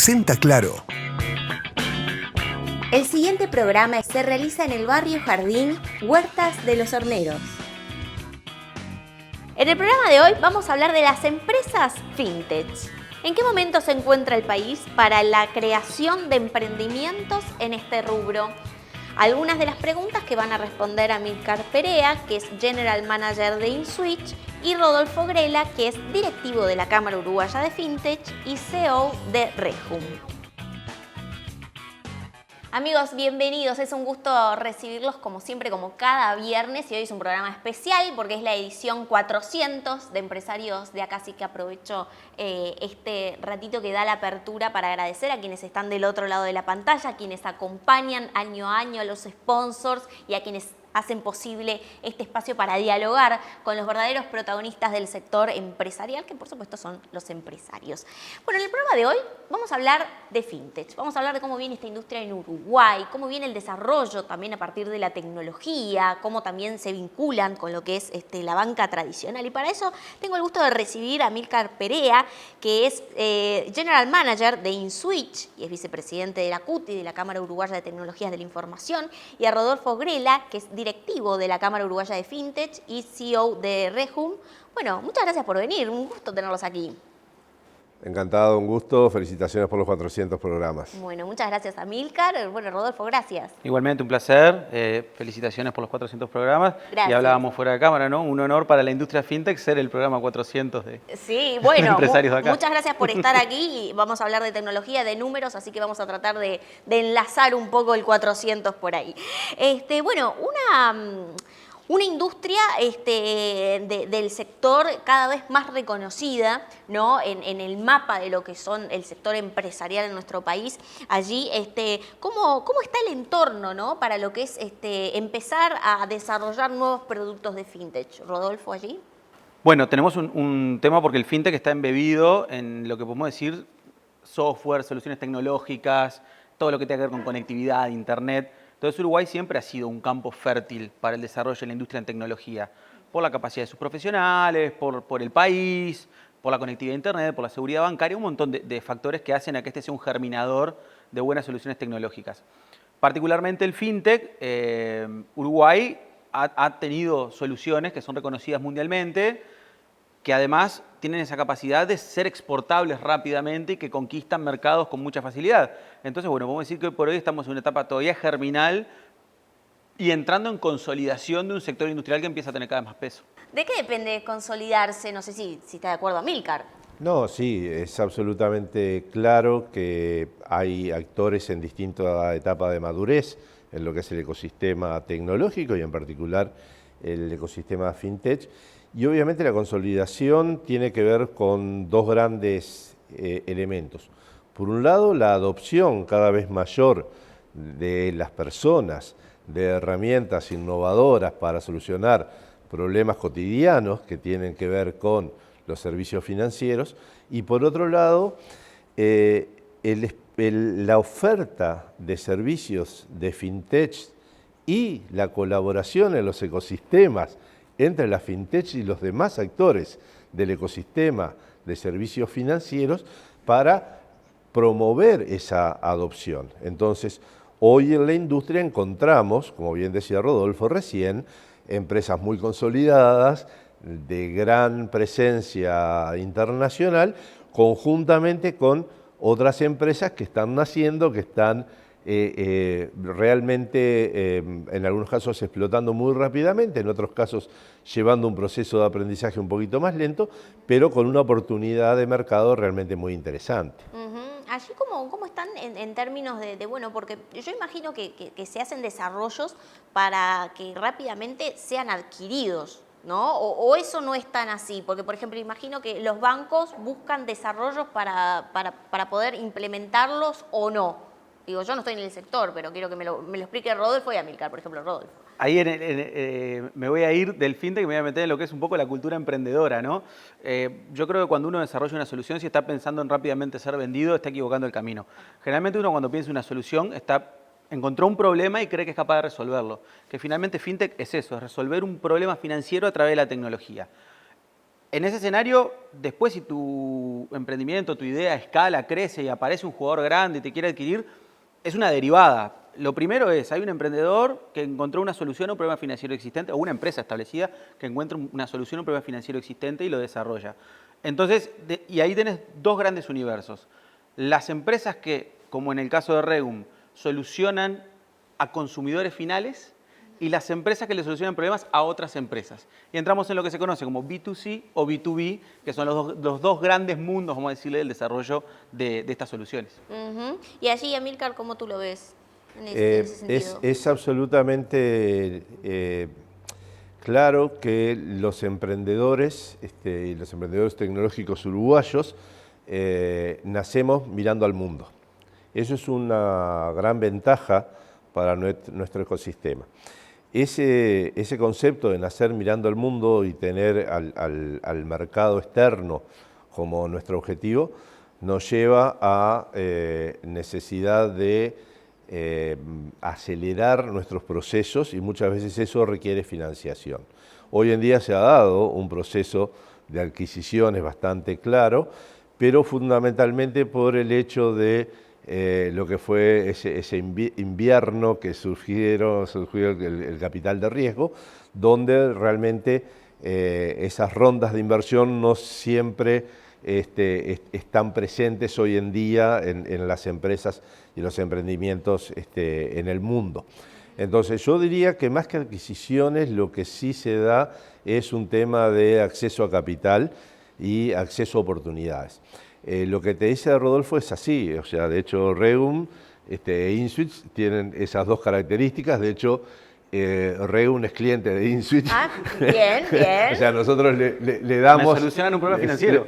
presenta Claro. El siguiente programa se realiza en el barrio Jardín, Huertas de los Horneros. En el programa de hoy vamos a hablar de las empresas fintech. ¿En qué momento se encuentra el país para la creación de emprendimientos en este rubro? Algunas de las preguntas que van a responder Amílcar Perea, que es General Manager de InSwitch, y Rodolfo Grela, que es directivo de la Cámara Uruguaya de Fintech y CEO de Rejum. Amigos, bienvenidos. Es un gusto recibirlos como siempre, como cada viernes. Y hoy es un programa especial porque es la edición 400 de Empresarios de Acá. Así que aprovecho este ratito que da la apertura para agradecer a quienes están del otro lado de la pantalla, a quienes acompañan año a año, a los sponsors y a quienes hacen posible este espacio para dialogar con los verdaderos protagonistas del sector empresarial, que por supuesto son los empresarios. Bueno, en el programa de hoy vamos a hablar de fintech, vamos a hablar de cómo viene esta industria en Uruguay, cómo viene el desarrollo también a partir de la tecnología, cómo también se vinculan con lo que es la banca tradicional. Y para eso tengo el gusto de recibir a Amílcar Perea, que es General Manager de InSwitch y es vicepresidente de la CUTI, de la Cámara Uruguaya de Tecnologías de la Información, y a Rodolfo Grela, que es directivo de la Cámara Uruguaya de Fintech y CEO de Rejum. Bueno, muchas gracias por venir, un gusto tenerlos aquí. Encantado, un gusto, felicitaciones por los 400 programas. Bueno, muchas gracias Amílcar. Bueno, Rodolfo, gracias. Igualmente un placer, felicitaciones por los 400 programas. Gracias. Y hablábamos fuera de cámara, ¿no? Un honor para la industria fintech ser el programa 400 de Sí, bueno, empresarios de acá. Muchas gracias por estar aquí y vamos a hablar de tecnología, de números, así que vamos a tratar de enlazar un poco el 400 por ahí. Bueno, una industria del sector cada vez más reconocida, ¿no? en el mapa de lo que son el sector empresarial en nuestro país. Allí, ¿cómo está el entorno, ¿no? para lo que es empezar a desarrollar nuevos productos de fintech? Rodolfo, allí. Bueno, tenemos un tema porque el fintech está embebido en lo que podemos decir software, soluciones tecnológicas, todo lo que tenga que ver con conectividad, internet. Entonces Uruguay siempre ha sido un campo fértil para el desarrollo de la industria en tecnología, por la capacidad de sus profesionales, por el país, por la conectividad a internet, por la seguridad bancaria, un montón de factores que hacen a que este sea un germinador de buenas soluciones tecnológicas. Particularmente el fintech, Uruguay ha tenido soluciones que son reconocidas mundialmente, que además tienen esa capacidad de ser exportables rápidamente y que conquistan mercados con mucha facilidad. Entonces, bueno, podemos decir que hoy por hoy estamos en una etapa todavía germinal y entrando en consolidación de un sector industrial que empieza a tener cada vez más peso. ¿De qué depende consolidarse? No sé si está de acuerdo Amílcar. No, sí, es absolutamente claro que hay actores en distintas etapas de madurez en lo que es el ecosistema tecnológico y en particular el ecosistema fintech. Y obviamente la consolidación tiene que ver con dos grandes elementos. Por un lado, la adopción cada vez mayor de las personas de herramientas innovadoras para solucionar problemas cotidianos que tienen que ver con los servicios financieros. Y por otro lado, la oferta de servicios de fintech y la colaboración en los ecosistemas entre la fintech y los demás actores del ecosistema de servicios financieros para promover esa adopción. Entonces, hoy en la industria encontramos, como bien decía Rodolfo recién, empresas muy consolidadas, de gran presencia internacional, conjuntamente con otras empresas que están naciendo, que están realmente en algunos casos explotando muy rápidamente, en otros casos llevando un proceso de aprendizaje un poquito más lento, pero con una oportunidad de mercado realmente muy interesante. Allí, ¿cómo están en términos bueno, porque yo imagino que se hacen desarrollos para que rápidamente sean adquiridos, ¿no? O eso no es tan así, porque por ejemplo imagino que los bancos buscan desarrollos para poder implementarlos o no. Digo, yo no estoy en el sector, pero quiero que me lo explique Rodolfo y Amílcar, por ejemplo, Rodolfo. Ahí me voy a ir del fintech y me voy a meter en lo que es un poco la cultura emprendedora, ¿no? Yo creo que cuando uno desarrolla una solución, si está pensando en rápidamente ser vendido, está equivocando el camino. Generalmente uno cuando piensa en una solución encontró un problema y cree que es capaz de resolverlo. Que finalmente fintech es eso, es resolver un problema financiero a través de la tecnología. En ese escenario, después si tu emprendimiento, tu idea escala, crece y aparece un jugador grande y te quiere adquirir, es una derivada. Lo primero es, hay un emprendedor que encontró una solución a un problema financiero existente, o una empresa establecida que encuentra una solución a un problema financiero existente y lo desarrolla. Entonces, y ahí tenés dos grandes universos. Las empresas que, como en el caso de Regum, solucionan a consumidores finales, y las empresas que le solucionan problemas a otras empresas. Y entramos en lo que se conoce como B2C o B2B, que son los dos grandes mundos, vamos a decirle, del desarrollo de estas soluciones. Y allí, Amílcar, ¿cómo tú lo ves en ese sentido? Es absolutamente claro que los emprendedores y los emprendedores tecnológicos uruguayos nacemos mirando al mundo. Eso es una gran ventaja para nuestro ecosistema. Ese concepto de nacer mirando al mundo y tener al mercado externo como nuestro objetivo nos lleva a necesidad de acelerar nuestros procesos y muchas veces eso requiere financiación. Hoy en día se ha dado un proceso de adquisiciones bastante claro, pero fundamentalmente por el hecho de lo que fue ese invierno que surgió el capital de riesgo, donde realmente esas rondas de inversión no siempre están presentes hoy en día en las empresas y los emprendimientos en el mundo. Entonces yo diría que más que adquisiciones lo que sí se da es un tema de acceso a capital y acceso a oportunidades. Lo que te dice Rodolfo es así, o sea, de hecho Regum e InSwitch tienen esas dos características, de hecho Regum es cliente de InSwitch. Ah, bien, bien. O sea, nosotros le damos... Me solucionan un problema financiero.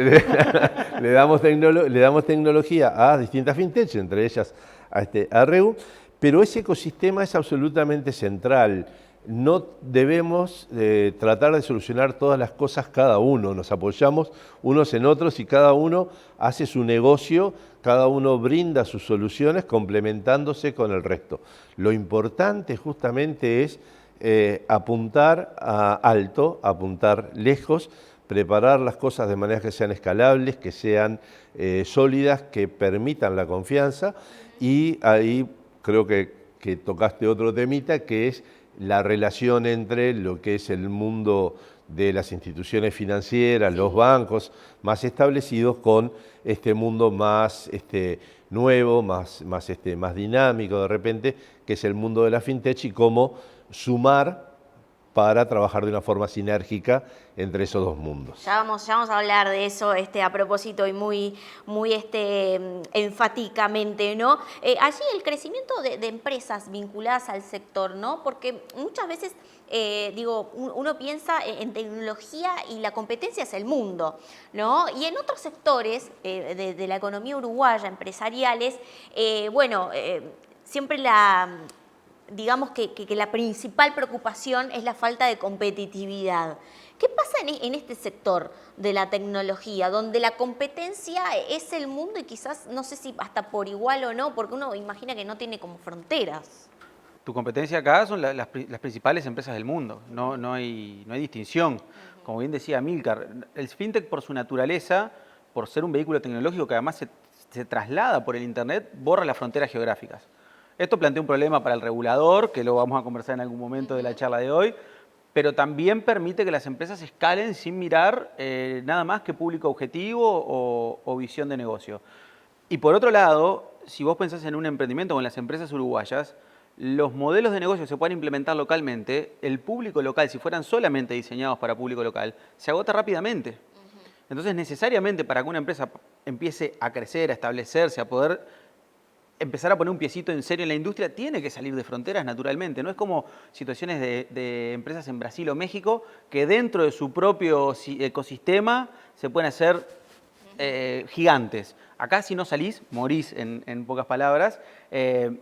Le damos tecnología a distintas fintechs, entre ellas a Regum, pero ese ecosistema es absolutamente central. No debemos tratar de solucionar todas las cosas cada uno, nos apoyamos unos en otros y cada uno hace su negocio, cada uno brinda sus soluciones complementándose con el resto. Lo importante justamente es apuntar alto, apuntar lejos, preparar las cosas de manera que sean escalables, que sean sólidas, que permitan la confianza y ahí creo que tocaste otro temita que es la relación entre lo que es el mundo de las instituciones financieras, los bancos más establecidos con este mundo más nuevo, más dinámico de repente, que es el mundo de la fintech y cómo sumar para trabajar de una forma sinérgica entre esos dos mundos. Ya vamos a hablar de eso a propósito y muy enfáticamente, ¿no? Allí el crecimiento de empresas vinculadas al sector, ¿no? Porque muchas veces, uno piensa en tecnología y la competencia es el mundo, ¿no? Y en otros sectores de la economía uruguaya, empresariales, siempre digamos que la principal preocupación es la falta de competitividad. ¿Qué pasa en este sector de la tecnología, donde la competencia es el mundo y quizás, no sé si hasta por igual o no, porque uno imagina que no tiene como fronteras? Tu competencia acá son las principales empresas del mundo, no hay distinción. Como bien decía Amílcar, el fintech por su naturaleza, por ser un vehículo tecnológico que además se traslada por el Internet, borra las fronteras geográficas. Esto plantea un problema para el regulador, que lo vamos a conversar en algún momento de la charla de hoy, pero también permite que las empresas escalen sin mirar nada más que público objetivo o visión de negocio. Y por otro lado, si vos pensás en un emprendimiento con las empresas uruguayas, los modelos de negocio que se puedan implementar localmente, el público local, si fueran solamente diseñados para público local, se agota rápidamente. Entonces, necesariamente para que una empresa empiece a crecer, a establecerse, a poder empezar a poner un piecito en serio en la industria, tiene que salir de fronteras naturalmente. No es como situaciones de empresas en Brasil o México que dentro de su propio ecosistema se pueden hacer gigantes. Acá si no salís, morís en pocas palabras.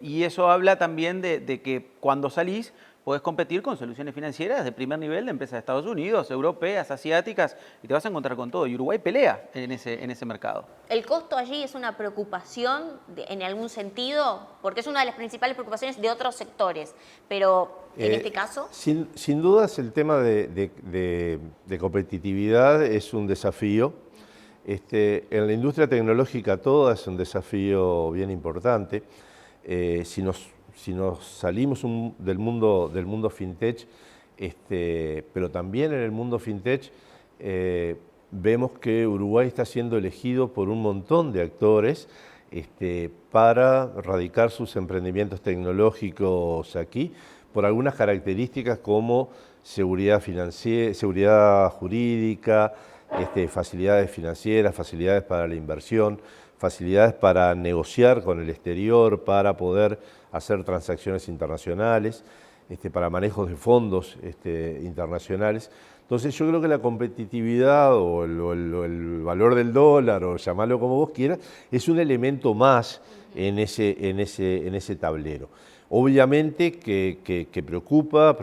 Y eso habla también de que cuando salís podés competir con soluciones financieras de primer nivel de empresas de Estados Unidos, europeas, asiáticas, y te vas a encontrar con todo. Y Uruguay pelea en ese mercado. ¿El costo allí es una preocupación en algún sentido? Porque es una de las principales preocupaciones de otros sectores, pero en este caso... Sin dudas el tema de competitividad es un desafío. En la industria tecnológica toda es un desafío bien importante. Si nos salimos del mundo fintech, pero también en el mundo fintech, vemos que Uruguay está siendo elegido por un montón de actores para radicar sus emprendimientos tecnológicos aquí, por algunas características como seguridad financiera, seguridad jurídica, facilidades financieras, facilidades para la inversión, facilidades para negociar con el exterior, para poder hacer transacciones internacionales, para manejos de fondos internacionales. Entonces yo creo que la competitividad o el valor del dólar, o llamarlo como vos quieras, es un elemento más en ese tablero. Obviamente que preocupa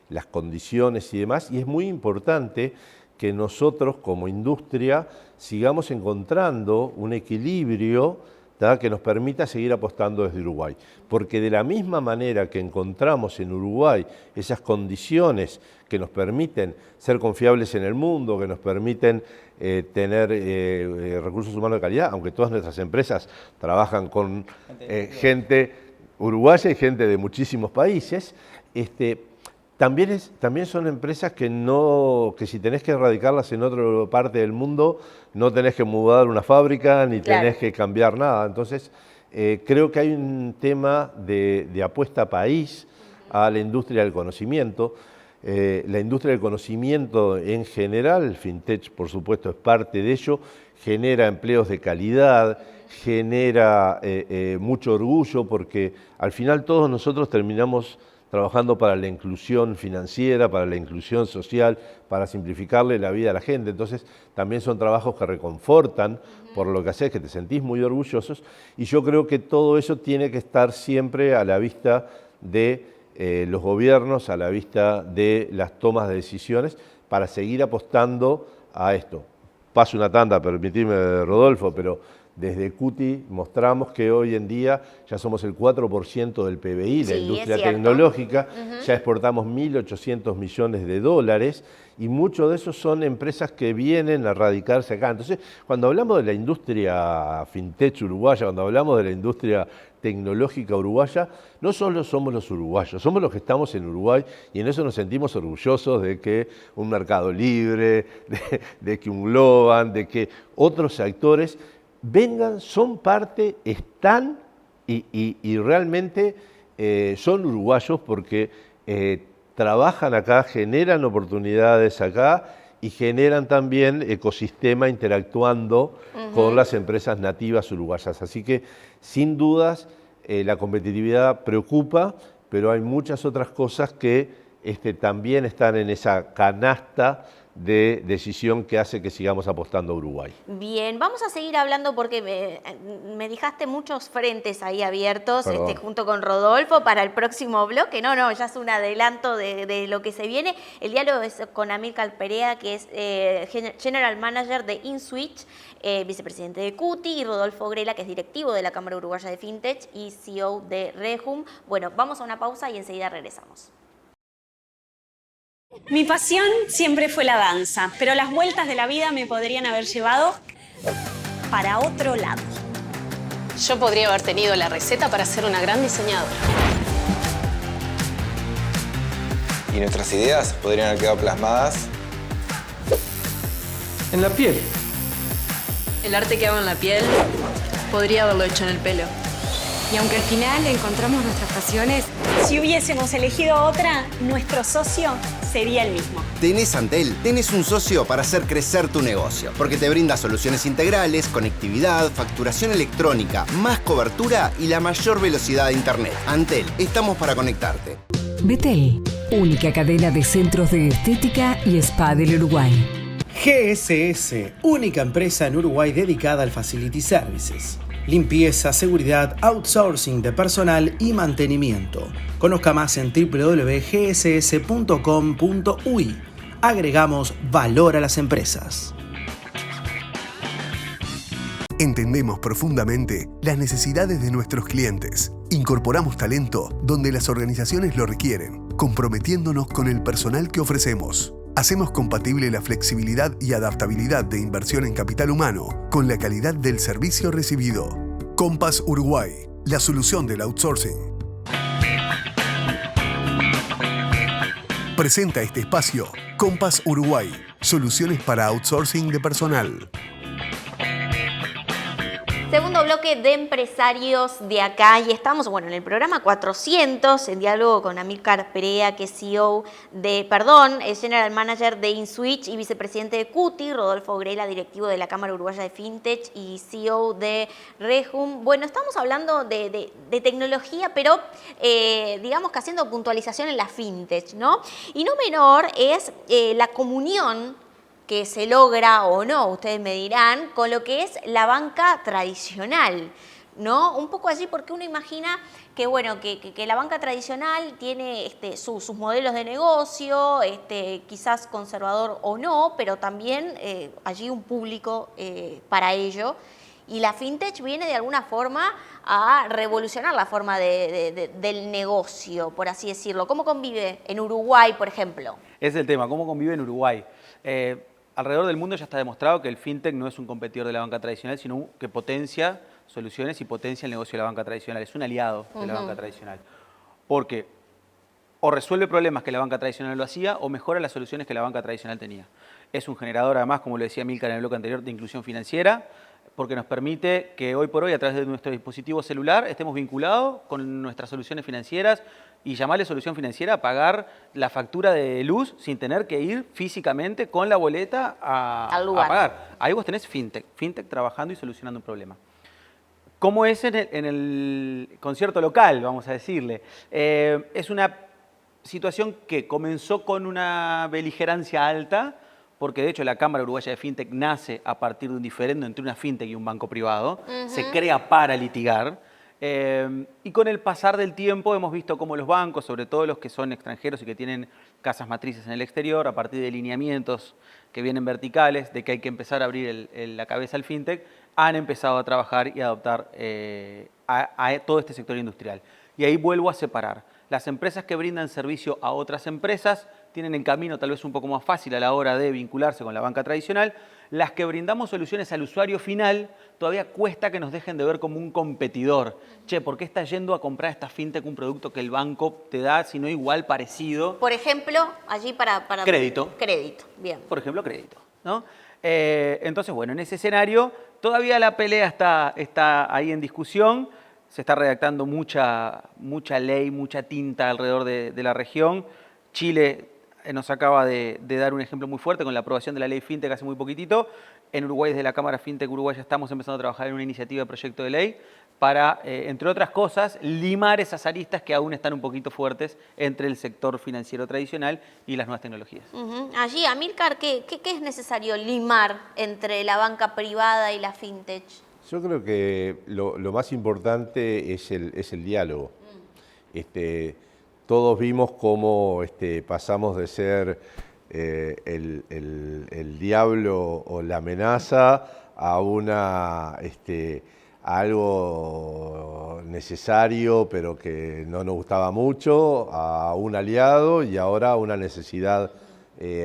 las condiciones y demás, y es muy importante que nosotros como industria sigamos encontrando un equilibrio que nos permita seguir apostando desde Uruguay. Porque de la misma manera que encontramos en Uruguay esas condiciones que nos permiten ser confiables en el mundo, que nos permiten tener recursos humanos de calidad, aunque todas nuestras empresas trabajan con gente uruguaya y gente de muchísimos países, también son empresas que si tenés que erradicarlas en otra parte del mundo, no tenés que mudar una fábrica ni tenés que cambiar nada. Entonces, creo que hay un tema de apuesta país a la industria del conocimiento. La industria del conocimiento en general, el fintech por supuesto es parte de ello, genera empleos de calidad, genera mucho orgullo porque al final todos nosotros terminamos trabajando para la inclusión financiera, para la inclusión social, para simplificarle la vida a la gente. Entonces, también son trabajos que reconfortan por lo que haces, que te sentís muy orgullosos. Y yo creo que todo eso tiene que estar siempre a la vista de los gobiernos, a la vista de las tomas de decisiones, para seguir apostando a esto. Paso una tanda, permitime, Rodolfo, pero desde CUTI mostramos que hoy en día ya somos el 4% del PBI, la industria tecnológica, ya exportamos 1.800 millones de dólares y muchos de esos son empresas que vienen a radicarse acá. Entonces, cuando hablamos de la industria fintech uruguaya, cuando hablamos de la industria tecnológica uruguaya, no solo somos los uruguayos, somos los que estamos en Uruguay y en eso nos sentimos orgullosos de que un Mercado Libre, de que un Globan, de que otros actores vengan, son parte, están y realmente son uruguayos porque trabajan acá, generan oportunidades acá y generan también ecosistema interactuando con las empresas nativas uruguayas. Así que, sin dudas, la competitividad preocupa, pero hay muchas otras cosas que también están en esa canasta de decisión que hace que sigamos apostando a Uruguay. Bien, vamos a seguir hablando porque me dejaste muchos frentes ahí abiertos junto con Rodolfo para el próximo bloque. No, ya es un adelanto de lo que se viene. El diálogo es con Amílcar Perea, que es General Manager de InSwitch, vicepresidente de CUTI, y Rodolfo Grela, que es directivo de la Cámara Uruguaya de Fintech y CEO de Rehum. Bueno, vamos a una pausa y enseguida regresamos. Mi pasión siempre fue la danza, pero las vueltas de la vida me podrían haber llevado para otro lado. Yo podría haber tenido la receta para ser una gran diseñadora. Y nuestras ideas podrían haber quedado plasmadas en la piel. El arte que hago en la piel podría haberlo hecho en el pelo. Y aunque al final encontramos nuestras pasiones, si hubiésemos elegido otra, nuestro socio sería el mismo. Tenés Antel, tenés un socio para hacer crecer tu negocio, porque te brinda soluciones integrales, conectividad, facturación electrónica, más cobertura y la mayor velocidad de internet. Antel, estamos para conectarte. Betel, única cadena de centros de estética y spa del Uruguay. GSS, única empresa en Uruguay dedicada al Facility Services. limpieza, seguridad, outsourcing de personal y mantenimiento. Conozca más en www.gss.com.uy. Agregamos valor a las empresas. Entendemos profundamente las necesidades de nuestros clientes. Incorporamos talento donde las organizaciones lo requieren, comprometiéndonos con el personal que ofrecemos. Hacemos compatible la flexibilidad y adaptabilidad de inversión en capital humano con la calidad del servicio recibido. Compass Uruguay, la solución del outsourcing. Presenta este espacio Compass Uruguay, soluciones para outsourcing de personal. Segundo bloque de empresarios de acá y estamos, en el programa 400 en diálogo con Amílcar Perea, que es es General Manager de InSwitch y vicepresidente de CUTI, Rodolfo Grela, directivo de la Cámara Uruguaya de FinTech y CEO de Rejum. Bueno, estamos hablando de tecnología, pero digamos que haciendo puntualización en la FinTech, ¿no? Y no menor es la comunión que se logra o no, ustedes me dirán, con lo que es la banca tradicional, ¿no? Un poco allí porque uno imagina que, que la banca tradicional tiene sus modelos de negocio, quizás conservador o no, pero también allí un público para ello. Y la FinTech viene de alguna forma a revolucionar la forma del negocio, por así decirlo. ¿Cómo convive en Uruguay, por ejemplo? Es el tema, ¿cómo convive en Uruguay? Alrededor del mundo ya está demostrado que el FinTech no es un competidor de la banca tradicional, sino que potencia soluciones y potencia el negocio de la banca tradicional. Es un aliado de la banca tradicional. Porque o resuelve problemas que la banca tradicional lo hacía o mejora las soluciones que la banca tradicional tenía. Es un generador, además, como lo decía Amílcar en el bloque anterior, de inclusión financiera, porque nos permite que hoy por hoy, a través de nuestro dispositivo celular, estemos vinculados con nuestras soluciones financieras y llamarle solución financiera a pagar la factura de luz sin tener que ir físicamente con la boleta a pagar. Ahí vos tenés FinTech trabajando y solucionando un problema. ¿Cómo es en el concierto local, vamos a decirle? Es una situación que comenzó con una beligerancia alta, porque de hecho la Cámara Uruguaya de FinTech nace a partir de un diferendo entre una FinTech y un banco privado, se crea para litigar, y con el pasar del tiempo hemos visto cómo los bancos, sobre todo los que son extranjeros y que tienen casas matrices en el exterior, a partir de lineamientos que vienen verticales, de que hay que empezar a abrir la cabeza al FinTech, han empezado a trabajar y a adoptar a todo este sector industrial. Y ahí vuelvo a separar. Las empresas que brindan servicio a otras empresas tienen el camino tal vez un poco más fácil a la hora de vincularse con la banca tradicional. Las que brindamos soluciones al usuario final, todavía cuesta que nos dejen de ver como un competidor. Che, ¿por qué estás yendo a comprar esta FinTech un producto que el banco te da, si no igual, parecido? Por ejemplo, allí para... Crédito. Crédito, bien. Por ejemplo, crédito, ¿no? Entonces, en ese escenario todavía la pelea está ahí en discusión. Se está redactando mucha ley, mucha tinta alrededor de la región. Chile nos acaba de dar un ejemplo muy fuerte con la aprobación de la ley FinTech hace muy poquitito. En Uruguay, desde la Cámara FinTech Uruguaya, estamos empezando a trabajar en una iniciativa de proyecto de ley para, entre otras cosas, limar esas aristas que aún están un poquito fuertes entre el sector financiero tradicional y las nuevas tecnologías. Allí, Amílcar, ¿qué es necesario limar entre la banca privada y la FinTech? Yo creo que lo más importante es el diálogo. Todos vimos cómo pasamos de ser el diablo o la amenaza a algo necesario pero que no nos gustaba mucho, a un aliado y ahora a una necesidad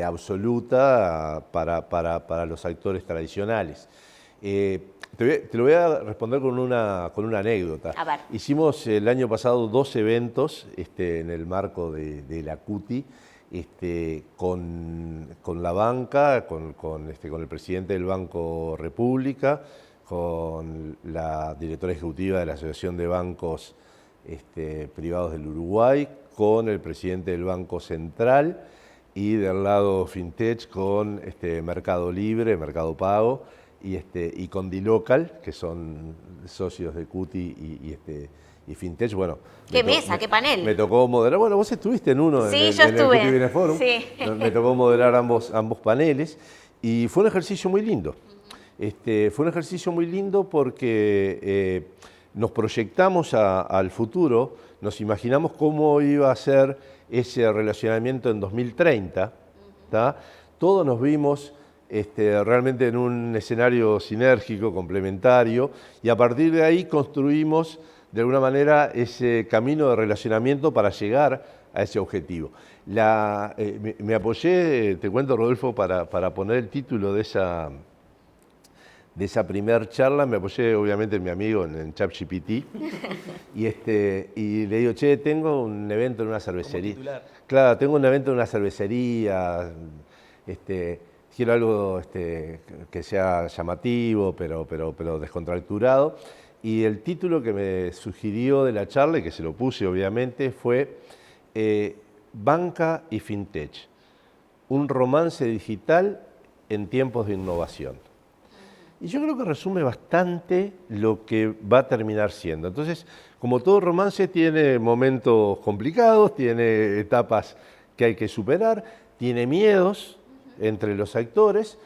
absoluta para los actores tradicionales. Te lo voy a responder con una anécdota. A ver. Hicimos el año pasado 2 eventos en el marco de la CUTI con la banca, con el presidente del Banco República, con la directora ejecutiva de la Asociación de Bancos Privados del Uruguay, con el presidente del Banco Central y del lado FinTech con Mercado Libre, Mercado Pago, y con Dilocal, que son socios de CUTI y FinTech. Bueno, ¿Qué mesa? ¿Qué panel? Me tocó moderar. Bueno, vos estuviste en uno, sí, en yo el estuve. CUTI Business Forum. Sí. Me tocó moderar ambos paneles y fue un ejercicio muy lindo. Fue un ejercicio muy lindo porque nos proyectamos al futuro, nos imaginamos cómo iba a ser ese relacionamiento en 2030, ¿tá? Todos nos vimos realmente en un escenario sinérgico, complementario, y a partir de ahí construimos de alguna manera ese camino de relacionamiento para llegar a ese objetivo. Me apoyé, te cuento, Rodolfo, para poner el título de esa primer charla, me apoyé obviamente en mi amigo, en ChatGPT, y le digo, che, tengo un evento en una cervecería. Claro, tengo un evento en una cervecería, quiero algo que sea llamativo, pero descontracturado. Y el título que me sugirió de la charla, y que se lo puse obviamente, fue Banca y FinTech, un romance digital en tiempos de innovación. Y yo creo que resume bastante lo que va a terminar siendo. Entonces, como todo romance tiene momentos complicados, tiene etapas que hay que superar, tiene miedos entre los actores.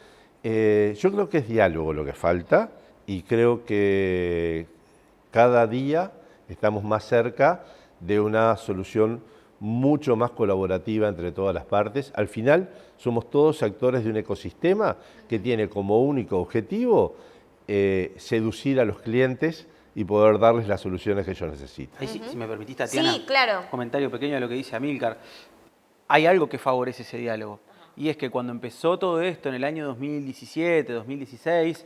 Yo creo que es diálogo lo que falta y creo que cada día estamos más cerca de una solución mucho más colaborativa entre todas las partes. Al final somos todos actores de un ecosistema que tiene como único objetivo seducir a los clientes y poder darles las soluciones que ellos necesitan. Ahí, si me permitís, Tatiana, sí, claro. Un comentario pequeño de lo que dice Amílcar. Hay algo que favorece ese diálogo. Y es que cuando empezó todo esto en el año 2017, 2016,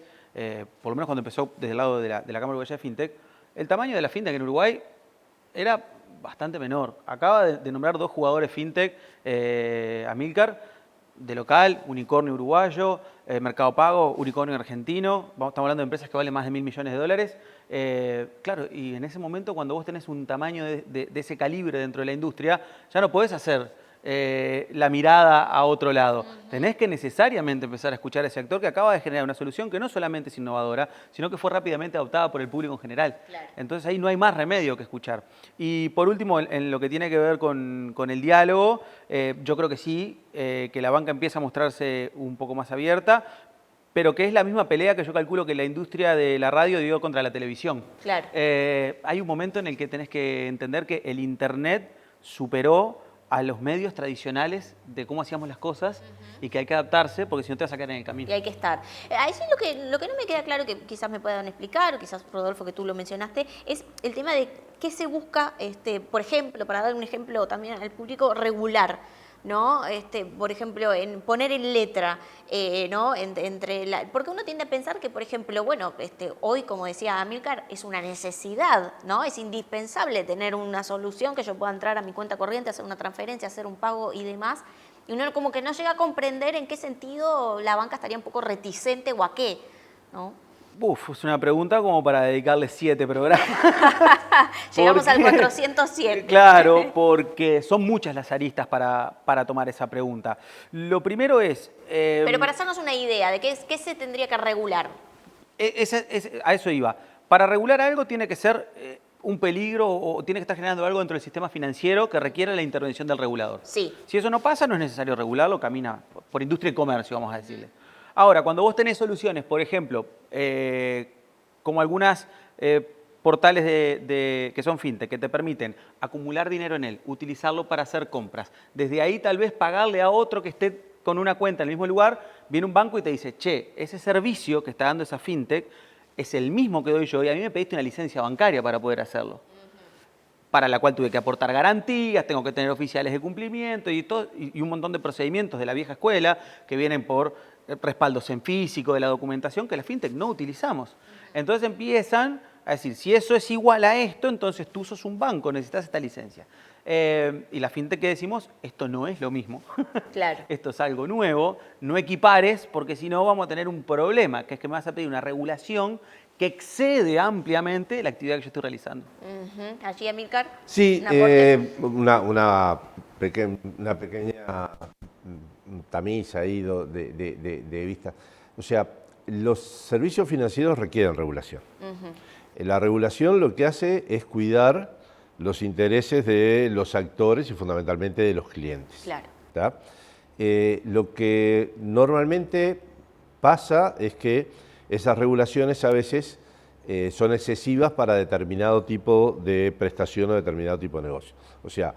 por lo menos cuando empezó desde el lado de la Cámara Uruguaya de FinTech, el tamaño de la FinTech en Uruguay era bastante menor. Acaba de nombrar 2 jugadores FinTech, Amílcar, de local, unicornio uruguayo, Mercado Pago, unicornio argentino. Estamos hablando de empresas que valen más de $1.000 millones. Claro, y en ese momento cuando vos tenés un tamaño de ese calibre dentro de la industria, ya no podés hacer la mirada a otro lado. Tenés que necesariamente empezar a escuchar a ese actor que acaba de generar una solución que no solamente es innovadora, sino que fue rápidamente adoptada por el público en general. Claro. Entonces ahí no hay más remedio que escuchar. Y por último, en lo que tiene que ver con el diálogo, yo creo que sí, que la banca empieza a mostrarse un poco más abierta, pero que es la misma pelea que yo calculo que la industria de la radio dio contra la televisión. Claro. Hay un momento en el que tenés que entender que el Internet superó a los medios tradicionales de cómo hacíamos las cosas y que hay que adaptarse porque si no te vas a quedar en el camino. Y hay que estar. Ahí sí lo que no me queda claro, que quizás me puedan explicar, o quizás Rodolfo que tú lo mencionaste, es el tema de qué se busca, por ejemplo, para dar un ejemplo también al público, regular, ¿no? Por ejemplo, en poner en letra, ¿no? Porque uno tiende a pensar que, por ejemplo, bueno, hoy, como decía Amílcar, es una necesidad, ¿no? Es indispensable tener una solución que yo pueda entrar a mi cuenta corriente, hacer una transferencia, hacer un pago y demás. Y uno como que no llega a comprender en qué sentido la banca estaría un poco reticente o a qué, ¿no? Es una pregunta como para dedicarle 7 programas. Llegamos al 407. Claro, porque son muchas las aristas para tomar esa pregunta. Lo primero es... Pero para hacernos una idea de qué se tendría que regular. A eso iba. Para regular algo tiene que ser un peligro o tiene que estar generando algo dentro del sistema financiero que requiere la intervención del regulador. Sí. Si eso no pasa, no es necesario regularlo, camina por industria y comercio, vamos a decirle. Ahora, cuando vos tenés soluciones, por ejemplo, como algunas portales que son fintech, que te permiten acumular dinero en él, utilizarlo para hacer compras, desde ahí tal vez pagarle a otro que esté con una cuenta en el mismo lugar, viene un banco y te dice, che, ese servicio que está dando esa fintech es el mismo que doy yo y a mí me pediste una licencia bancaria para poder hacerlo. Para la cual tuve que aportar garantías, tengo que tener oficiales de cumplimiento y un montón de procedimientos de la vieja escuela que vienen por respaldos en físico de la documentación que la fintech no utilizamos. Entonces empiezan a decir, si eso es igual a esto, entonces tú sos un banco, necesitas esta licencia. Y la fintech que decimos, esto no es lo mismo. Claro. Esto es algo nuevo, no equipares, porque si no vamos a tener un problema, que es que me vas a pedir una regulación que excede ampliamente la actividad que yo estoy realizando. ¿Allí, Amílcar? Sí, una pequeña tamiz ahí de vista. O sea, los servicios financieros requieren regulación. La regulación lo que hace es cuidar los intereses de los actores y fundamentalmente de los clientes. Claro. Lo que normalmente pasa es que esas regulaciones a veces son excesivas para determinado tipo de prestación o determinado tipo de negocio. O sea,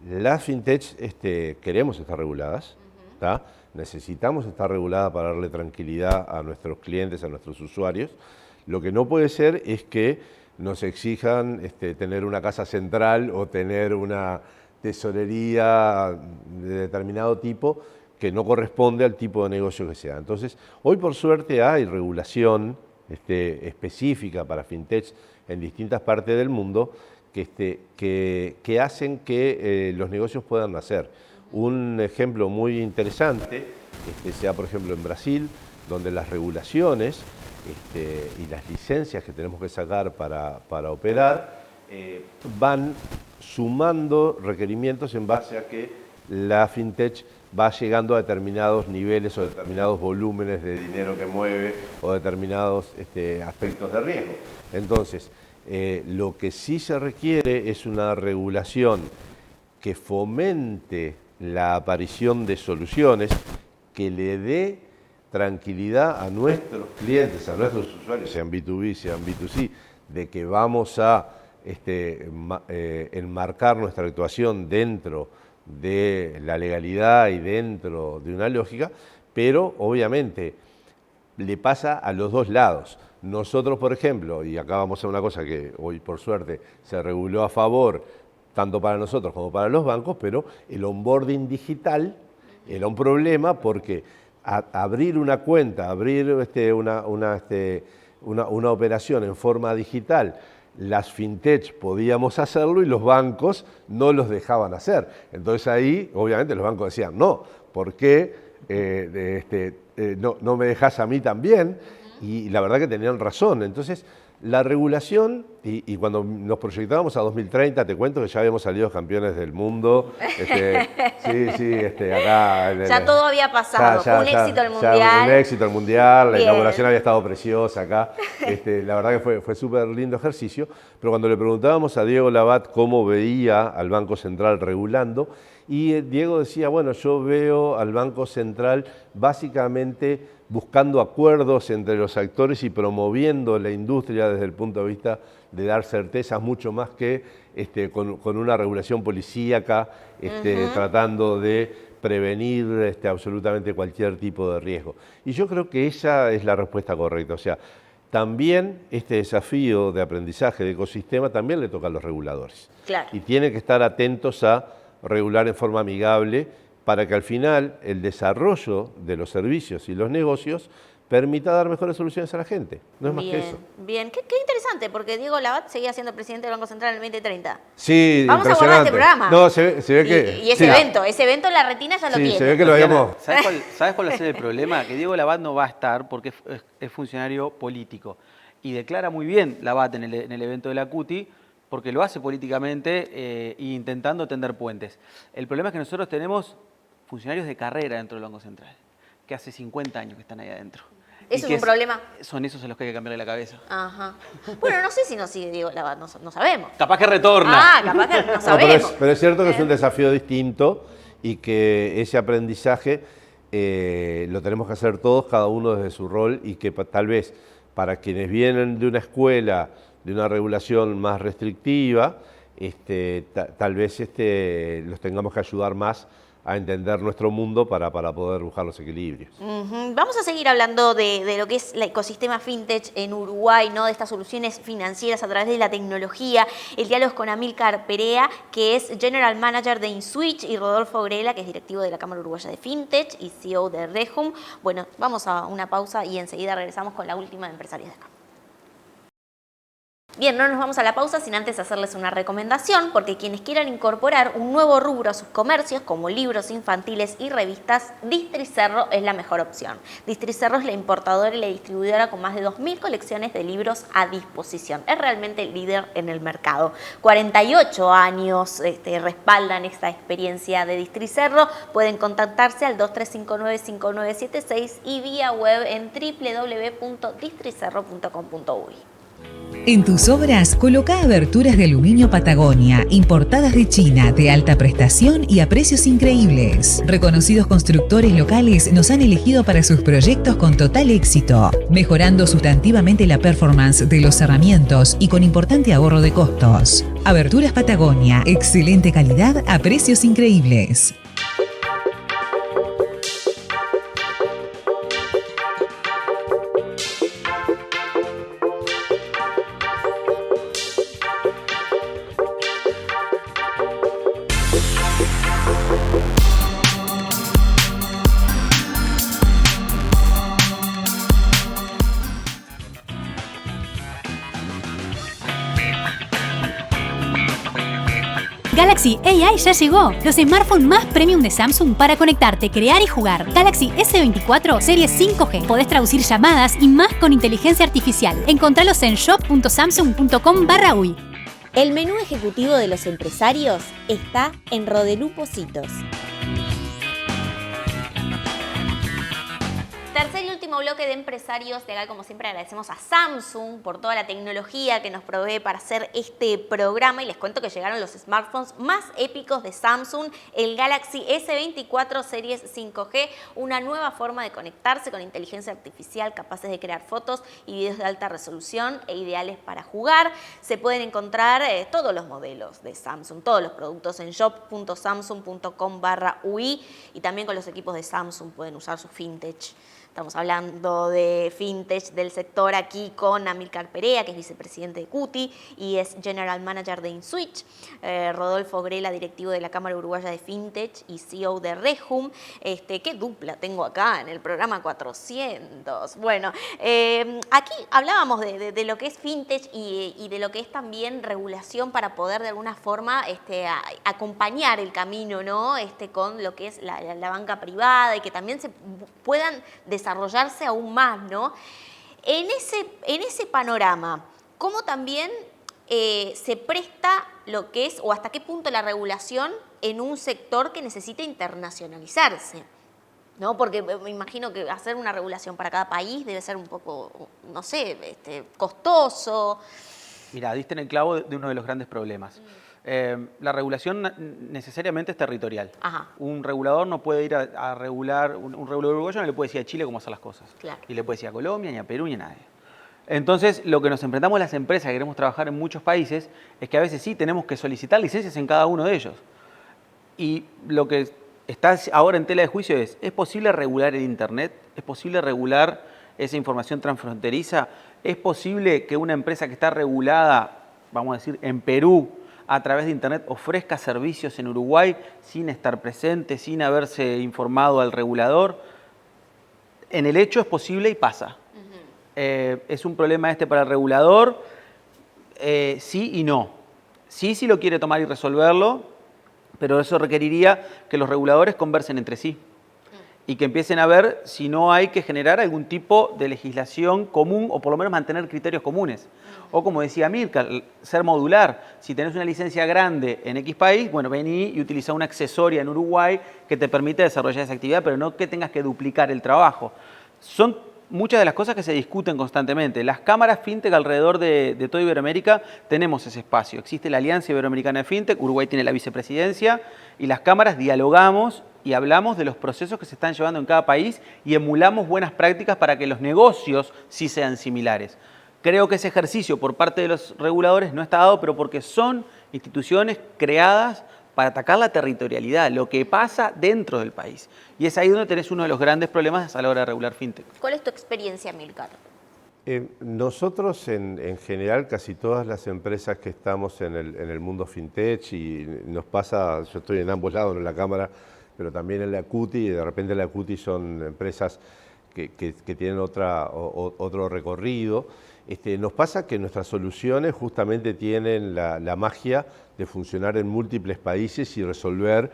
las fintech queremos estar reguladas, ¿tá? Necesitamos estar reguladas para darle tranquilidad a nuestros clientes, a nuestros usuarios. Lo que no puede ser es que nos exijan tener una casa central o tener una tesorería de determinado tipo que no corresponde al tipo de negocio que sea. Entonces, hoy por suerte hay regulación específica para fintechs en distintas partes del mundo que hacen que los negocios puedan nacer. Un ejemplo muy interesante sea, por ejemplo, en Brasil, donde las regulaciones y las licencias que tenemos que sacar para operar van sumando requerimientos en base a que la fintech va llegando a determinados niveles o determinados volúmenes de dinero que mueve o determinados aspectos de riesgo. Entonces, lo que sí se requiere es una regulación que fomente la aparición de soluciones, que le dé tranquilidad a nuestros clientes, a nuestros usuarios, sean B2B, sean B2C, de que vamos a enmarcar nuestra actuación dentro de la legalidad y dentro de una lógica, pero obviamente le pasa a los dos lados. Nosotros, por ejemplo, y acá vamos a una cosa que hoy por suerte se reguló a favor, tanto para nosotros como para los bancos, pero el onboarding digital era un problema porque abrir una cuenta, abrir una operación en forma digital, las fintechs podíamos hacerlo y los bancos no los dejaban hacer. Entonces ahí, obviamente, los bancos decían, no, ¿por qué no me dejas a mí también? Y la verdad que tenían razón. Entonces, la regulación, y cuando nos proyectábamos a 2030, te cuento que ya habíamos salido campeones del mundo. Acá... Ya todo había pasado, fue un éxito el Mundial. Ya, un éxito el Mundial, la inauguración había estado preciosa acá. La verdad que fue súper lindo ejercicio, pero cuando le preguntábamos a Diego Labat cómo veía al Banco Central regulando, y Diego decía, bueno, yo veo al Banco Central básicamente buscando acuerdos entre los actores y promoviendo la industria desde el punto de vista de dar certezas mucho más que con una regulación policíaca, tratando de prevenir absolutamente cualquier tipo de riesgo. Y yo creo que esa es la respuesta correcta. O sea, también este desafío de aprendizaje de ecosistema también le toca a los reguladores. Claro. Y tienen que estar atentos a regular en forma amigable para que al final el desarrollo de los servicios y los negocios permita dar mejores soluciones a la gente. No es más que eso. Bien, qué interesante, porque Diego Labat seguía siendo presidente del Banco Central en el 2030. Sí, vamos a guardar este programa. No, se ve que... Y ese evento en la retina ya lo tiene. Se ve que lo habíamos... ¿Sabes cuál va a ser el problema? Que Diego Labat no va a estar porque es funcionario político. Y declara muy bien Labat en el evento de la CUTI, porque lo hace políticamente e intentando tender puentes. El problema es que nosotros tenemos funcionarios de carrera dentro del Banco Central, que hace 50 años que están ahí adentro. ¿Eso es un problema? Son esos a los que hay que cambiarle la cabeza. Ajá. Bueno, no sé si nos sigue Diego Labat, no sabemos. Capaz que retorna. Ah, capaz que no sabemos. Pero es cierto que es un desafío distinto y que ese aprendizaje lo tenemos que hacer todos, cada uno desde su rol, y que tal vez para quienes vienen de una escuela, de una regulación más restrictiva, tal vez los tengamos que ayudar más a entender nuestro mundo para poder buscar los equilibrios. Vamos a seguir hablando de lo que es el ecosistema fintech en Uruguay, ¿no? De estas soluciones financieras a través de la tecnología. El diálogo es con Amílcar Perea, que es General Manager de InSwitch, y Rodolfo Grela, que es directivo de la Cámara Uruguaya de Fintech y CEO de Rehum. Bueno, vamos a una pausa y enseguida regresamos con la última de Empresarios de Acá. Bien, no nos vamos a la pausa sin antes hacerles una recomendación, porque quienes quieran incorporar un nuevo rubro a sus comercios, como libros infantiles y revistas, Districerro es la mejor opción. Districerro es la importadora y la distribuidora con más de 2.000 colecciones de libros a disposición. Es realmente el líder en el mercado. 48 años respaldan esta experiencia de Districerro. Pueden contactarse al 2359-5976 y vía web en www.districerro.com.uy. En tus obras, coloca aberturas de aluminio Patagonia, importadas de China, de alta prestación y a precios increíbles. Reconocidos constructores locales nos han elegido para sus proyectos con total éxito, mejorando sustantivamente la performance de los cerramientos y con importante ahorro de costos. Aberturas Patagonia, excelente calidad a precios increíbles. Galaxy AI ya llegó, los smartphones más premium de Samsung para conectarte, crear y jugar. Galaxy S24 serie 5G. Podés traducir llamadas y más con inteligencia artificial. Encontralos en shop.samsung.com/uy. El menú ejecutivo de los empresarios está en Rodelú Positos. Tercer y último bloque de empresarios. De acá, como siempre, agradecemos a Samsung por toda la tecnología que nos provee para hacer este programa. Y les cuento que llegaron los smartphones más épicos de Samsung, el Galaxy S24 Series 5G, una nueva forma de conectarse con inteligencia artificial, capaces de crear fotos y videos de alta resolución e ideales para jugar. Se pueden encontrar todos los modelos de Samsung, todos los productos en shop.samsung.com/uy, y también con los equipos de Samsung pueden usar su fintech. Estamos hablando de fintech del sector aquí con Amílcar Perea, que es vicepresidente de Cuti y es General Manager de InSwitch. Rodolfo Grela, directivo de la Cámara Uruguaya de Fintech y CEO de Rejum. Qué dupla tengo acá en el programa 400. Bueno, aquí hablábamos de lo que es fintech y de lo que es también regulación para poder de alguna forma acompañar el camino, ¿no? Con lo que es la banca privada y que también se puedan desarrollarse aún más, ¿no? En ese panorama, ¿cómo también se presta lo que es o hasta qué punto la regulación en un sector que necesita internacionalizarse? ¿No? Porque me imagino que hacer una regulación para cada país debe ser un poco, no sé, costoso. Mira, diste en el clavo de uno de los grandes problemas. La regulación necesariamente es territorial. Ajá. Un regulador no puede ir a regular, un regulador uruguayo no le puede decir a Chile cómo hacer las cosas. Claro. Y le puede decir a Colombia, ni a Perú, ni a nadie. Entonces, lo que nos enfrentamos las empresas que queremos trabajar en muchos países es que a veces sí tenemos que solicitar licencias en cada uno de ellos. Y lo que está ahora en tela de juicio es posible regular el Internet? ¿Es posible regular esa información transfronteriza? ¿Es posible que una empresa que está regulada, vamos a decir, en Perú, a través de Internet ofrezca servicios en Uruguay sin estar presente, sin haberse informado al regulador? En el hecho es posible y pasa. ¿Es un problema para el regulador? Sí y no. Sí, si lo quiere tomar y resolverlo, pero eso requeriría que los reguladores conversen entre sí y que empiecen a ver si no hay que generar algún tipo de legislación común o por lo menos mantener criterios comunes. O como decía Mirka, ser modular. Si tenés una licencia grande en X país, bueno, vení y utiliza una accesoria en Uruguay que te permite desarrollar esa actividad, pero no que tengas que duplicar el trabajo. Son muchas de las cosas que se discuten constantemente. Las cámaras fintech alrededor de toda Iberoamérica tenemos ese espacio. Existe la Alianza Iberoamericana de Fintech, Uruguay tiene la vicepresidencia y las cámaras dialogamos y hablamos de los procesos que se están llevando en cada país y emulamos buenas prácticas para que los negocios sí sean similares. Creo que ese ejercicio por parte de los reguladores no está dado, pero porque son instituciones creadas para atacar la territorialidad, lo que pasa dentro del país. Y es ahí donde tenés uno de los grandes problemas a la hora de regular fintech. ¿Cuál es tu experiencia, Amílcar? Nosotros, en general, casi todas las empresas que estamos en el mundo fintech, y nos pasa, yo estoy en ambos lados, en la Cámara, pero también en la Cuti, y de repente la Cuti son empresas que tienen otro recorrido. Nos pasa que nuestras soluciones justamente tienen la magia de funcionar en múltiples países y resolver,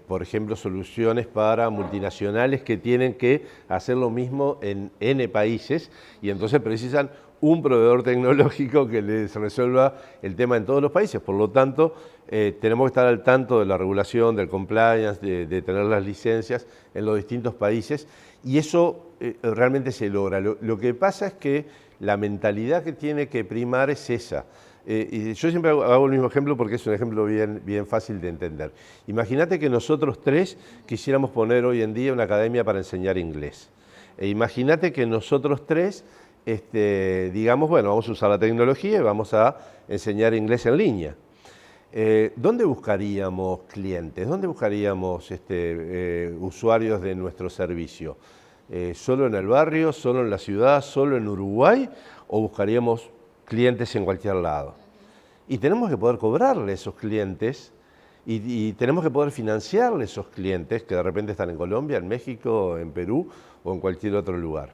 por ejemplo, soluciones para multinacionales que tienen que hacer lo mismo en N países y entonces precisan un proveedor tecnológico que les resuelva el tema en todos los países. Por lo tanto, tenemos que estar al tanto de la regulación, del compliance, de tener las licencias en los distintos países, y eso realmente se logra. Lo que pasa es que la mentalidad que tiene que primar es esa. Y yo siempre hago el mismo ejemplo porque es un ejemplo bien fácil de entender. Imagínate que nosotros tres quisiéramos poner hoy en día una academia para enseñar inglés. E imagínate que nosotros tres digamos, bueno, vamos a usar la tecnología y vamos a enseñar inglés en línea. ¿Dónde buscaríamos clientes? ¿Dónde buscaríamos usuarios de nuestro servicio? ¿Solo en el barrio, solo en la ciudad, solo en Uruguay? ¿O buscaríamos clientes en cualquier lado? Y tenemos que poder cobrarle a esos clientes y tenemos que poder financiarle a esos clientes que de repente están en Colombia, en México, en Perú o en cualquier otro lugar.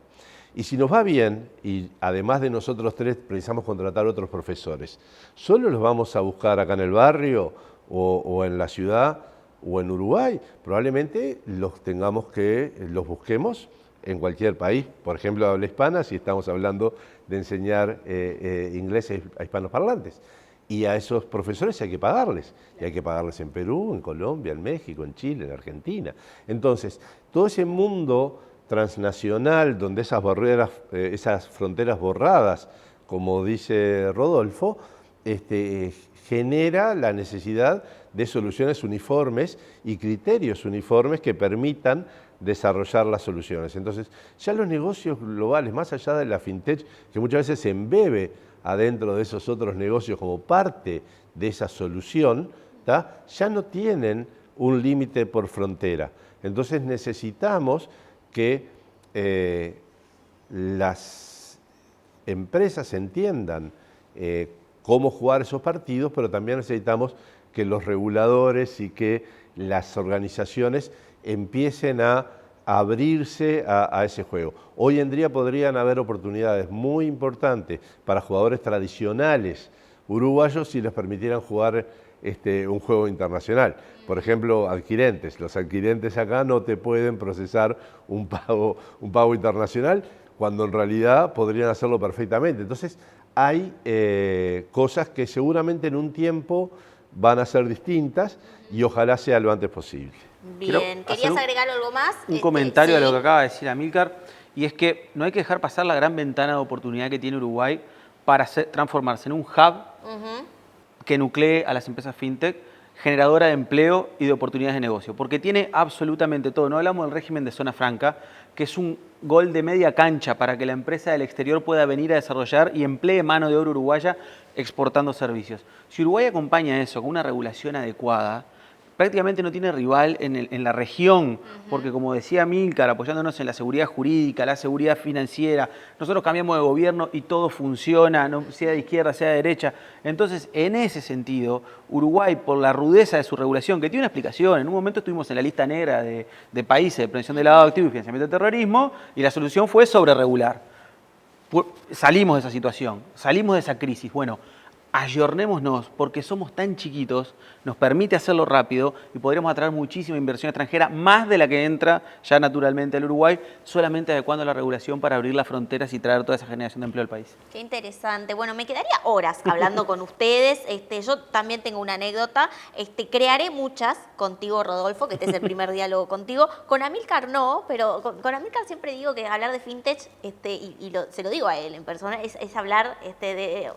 Y si nos va bien, y además de nosotros tres precisamos contratar otros profesores, ¿solo los vamos a buscar acá en el barrio o en la ciudad o en Uruguay? Probablemente los busquemos en cualquier país, por ejemplo, habla hispana, si estamos hablando de enseñar inglés a hispanos parlantes. Y a esos profesores hay que pagarles, y hay que pagarles en Perú, en Colombia, en México, en Chile, en Argentina. Entonces, todo ese mundo transnacional, donde esas fronteras borradas, como dice Rodolfo, genera la necesidad de soluciones uniformes y criterios uniformes que permitan desarrollar las soluciones. Entonces, ya los negocios globales, más allá de la fintech, que muchas veces se embebe adentro de esos otros negocios como parte de esa solución, ya no tienen un límite por frontera. Entonces necesitamos que las empresas entiendan cómo jugar esos partidos, pero también necesitamos que los reguladores y que las organizaciones empiecen a abrirse a ese juego. Hoy en día podrían haber oportunidades muy importantes para jugadores tradicionales uruguayos si les permitieran jugar un juego internacional. Por ejemplo, adquirentes. Los adquirentes acá no te pueden procesar un pago internacional cuando en realidad podrían hacerlo perfectamente. Entonces, hay cosas que seguramente en un tiempo van a ser distintas y ojalá sea lo antes posible. Bien, ¿querías agregar algo más? Un comentario a lo que acaba de decir Amílcar, y es que no hay que dejar pasar la gran ventana de oportunidad que tiene Uruguay para transformarse en un hub que nuclee a las empresas fintech, generadora de empleo y de oportunidades de negocio, porque tiene absolutamente todo. No hablamos del régimen de zona franca, que es un gol de media cancha para que la empresa del exterior pueda venir a desarrollar y emplee mano de obra uruguaya exportando servicios. Si Uruguay acompaña eso con una regulación adecuada, prácticamente no tiene rival en la región, porque como decía Amílcar, apoyándonos en la seguridad jurídica, la seguridad financiera, nosotros cambiamos de gobierno y todo funciona, sea de izquierda, sea de derecha. Entonces, en ese sentido, Uruguay, por la rudeza de su regulación, que tiene una explicación, en un momento estuvimos en la lista negra de países de prevención de lavado de activos y financiamiento de terrorismo, y la solución fue sobreregular. Salimos de esa situación, salimos de esa crisis. Bueno, ayornémonos, porque somos tan chiquitos, nos permite hacerlo rápido y podremos atraer muchísima inversión extranjera, más de la que entra ya naturalmente al Uruguay, solamente adecuando la regulación para abrir las fronteras y traer toda esa generación de empleo al país. Qué interesante. Bueno, me quedaría horas hablando con ustedes. Yo también tengo una anécdota. Crearé muchas contigo, Rodolfo, que este es el primer diálogo contigo. Con Amílcar no, pero con Amílcar siempre digo que hablar de fintech, se lo digo a él en persona, es hablar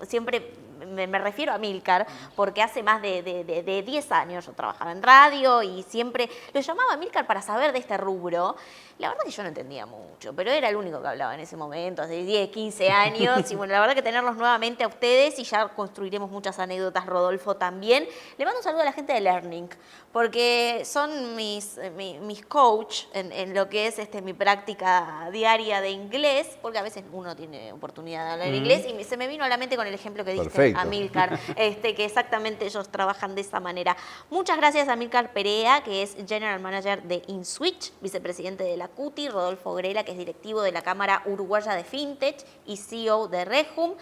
siempre. Me refiero a Amílcar, porque hace más de 10 años yo trabajaba en radio y siempre lo llamaba a Amílcar para saber de este rubro. La verdad que yo no entendía mucho, pero era el único que hablaba en ese momento, hace 10, 15 años. Y bueno, la verdad que tenerlos nuevamente a ustedes y ya construiremos muchas anécdotas, Rodolfo también. Le mando un saludo a la gente de Learning, porque son mis coach en lo que es mi práctica diaria de inglés, porque a veces uno tiene oportunidad de hablar inglés y se me vino a la mente con el ejemplo que diste, Amílcar, que exactamente ellos trabajan de esa manera. Muchas gracias a Amílcar Perea, que es General Manager de InSwitch, vicepresidente de la CUTI, Rodolfo Grela, que es directivo de la Cámara Uruguaya de Fintech y CEO de Rejum,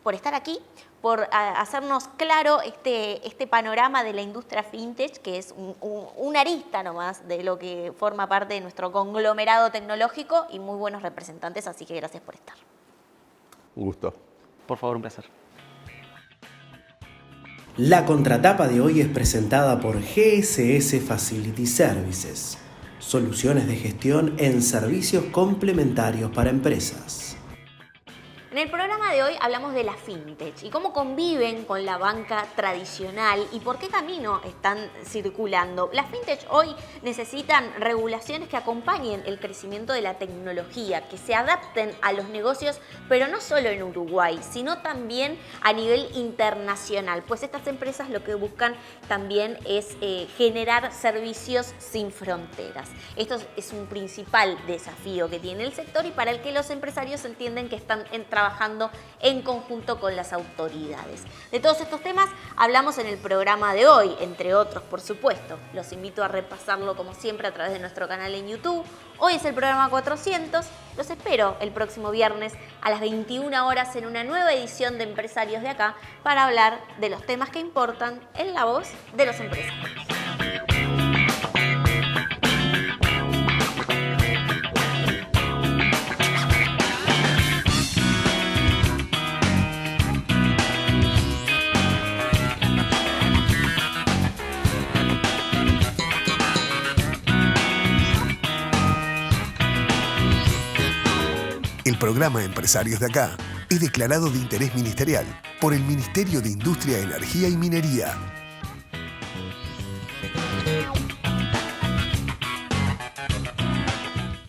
por estar aquí, por hacernos claro este panorama de la industria fintech, que es una arista nomás de lo que forma parte de nuestro conglomerado tecnológico y muy buenos representantes, así que gracias por estar. Un gusto. Por favor, un placer. La contratapa de hoy es presentada por GSS Facility Services, soluciones de gestión en servicios complementarios para empresas. En el programa de hoy hablamos de la fintech y cómo conviven con la banca tradicional y por qué camino están circulando. Las fintech hoy necesitan regulaciones que acompañen el crecimiento de la tecnología, que se adapten a los negocios, pero no solo en Uruguay, sino también a nivel internacional, pues estas empresas lo que buscan también es generar servicios sin fronteras. Esto es un principal desafío que tiene el sector y para el que los empresarios entienden que están trabajando en conjunto con las autoridades. De todos estos temas hablamos en el programa de hoy, entre otros, por supuesto. Los invito a repasarlo como siempre a través de nuestro canal en YouTube. Hoy es el programa 400. Los espero el próximo viernes a las 21 horas en una nueva edición de Empresarios de Acá para hablar de los temas que importan en la voz de los empresarios. El programa Empresarios de Acá es declarado de interés ministerial por el Ministerio de Industria, Energía y Minería.